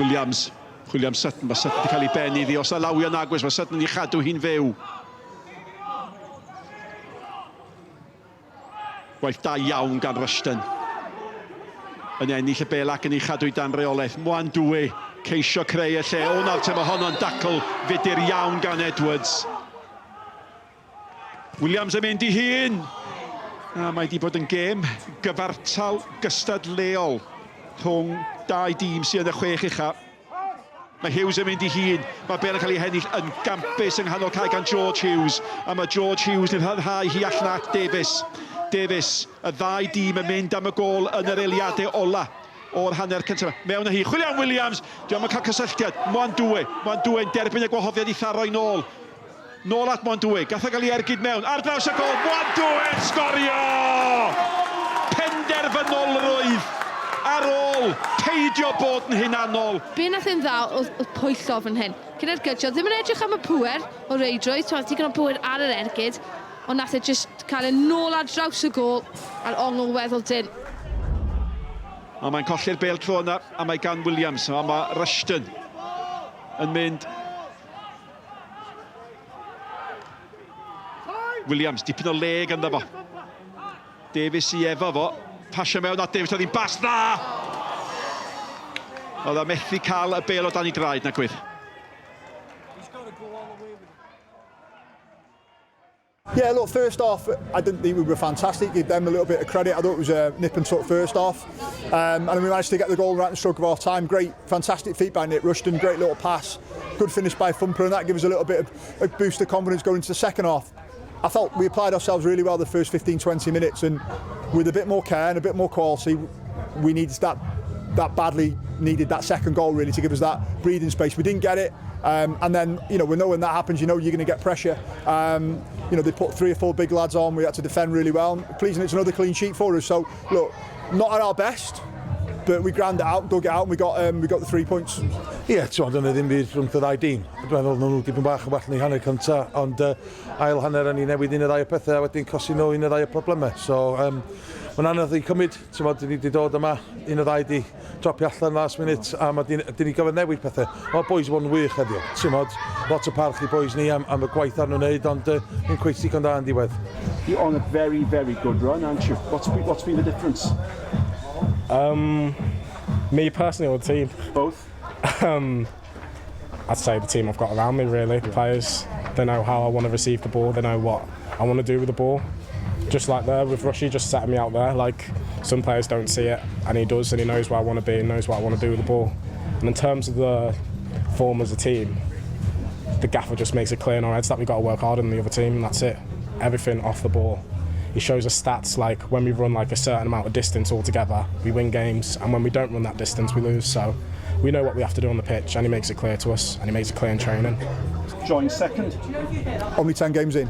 Williams Sutton, mae Sutton wedi cael ei benni ddi, os alawio'n agwys, mae Sutton wedi chadw hi'n fyw. Gwaith da iawn gan Rushton. Yn ennill y bel ac yn ei chadw i dan reolaeth. Mwandwe ceisio creu y lle. O nawr te mae honno'n dacl fudur iawn gan Edwards. Williams yn mynd i hun. A mae wedi bod yn gêm gyfartal gystadleol rhwng dau dîm sydd yn y chwech ucha. Mae Hughes yn mynd i hun. Mae bel yn cael ei hennill yn gampus yng nghanol cae gan George Hughes. A mae George Hughes yn rhyddhau hi allan at Davies. Davies, y ddau dîm yn mynd am y gol yn yr eiliadau ola o'r hanner cyntaf. Mewn â hi, chwilio am Williams, diolch yn cael cysylltiad. Mwandwe yn derbyn y gwahoddiad i tharo i nôl. Nôl at Mwandwe, gath o gael ei ergyd mewn. Ar draws y gol, Mwandwe sgorio! Penderfynolrwydd ar ôl peidio bod yn hunanol. Be nath yn dda oedd pwyllo fan hyn. Gyda'r gydio, ddim yn edrych am y pŵer o reidrwydd, digon o pŵer ar yr ergyd, ond nath e jyst cael ei nôl ar draws y gol a'r ongl weddol dyn. A mae'n colli'r bel tro yna, a mae gan Williams, a mae Rushton yn mynd. Williams, dipyn o leg ynddo fo. Davies i efo fo, pasio mewn at Davies, oedd hi'n bas dda! Oedd e methu cael y bel o dan ei draed na gwydd. Yeah, look, first off, I didn't think we were fantastic. Give them a little bit of credit. I thought it was a nip and tuck first off. And we managed to get the goal right in the stroke of our time. Great, fantastic feat by Nick Rushton. Great little pass. Good finish by Thumper, and that gave us a little bit of a boost of confidence going into the second half. I felt we applied ourselves really well the first 15-20 minutes, and with a bit more care and a bit more quality, we needed that badly needed that second goal really to give us that breathing space. We didn't get it. And then, you know, we know when that happens, you know you're going to get pressure. You know, they put 3 or 4 big lads on. We had to defend really well. Pleasing it's another clean sheet for us. So, look, not at our best, but we ground it out, dug it out, and we got the 3 points. Ie, ti'n dyna ddim byd rhwng y ddau dîm. Dwi'n meddwl nhw dipyn bach yn well yn ei hanner cynta, ond ail hanner yn ei newid un y ddau o pethau, a wedyn cosi nhw un y ddau o problemau. So, mae'n anodd i cymryd, ti'n modd, ni wedi dod yma, un o ddau di dropio allan last minute, a dyn ni gofyn newid pethau. Mae'r boys yn wych heddiw, ti'n modd, lot o parch i boys ni am y gwaith ar nhw'n neud, ond ni'n cweith digon da yn diwedd. You're on a very, very good run, aren't you? What's been the difference? Me personally or the team? Both. I'd say the team I've got around me, really. The players, they know how I want to receive the ball, they know what I want to do with the ball. Just like there with Rushy, just setting me out there. Like, some players don't see it, and he does, and he knows where I want to be and knows what I want to do with the ball. And in terms of the form as a team, the gaffer just makes it clear in our heads that we've got to work harder than the other team, and that's it. Everything off the ball. He shows us stats like when we run like a certain amount of distance altogether, we win games, and when we don't run that distance, we lose. So we know what we have to do on the pitch, and he makes it clear to us, and he makes it clear in training. Joined second. Only 10 games in.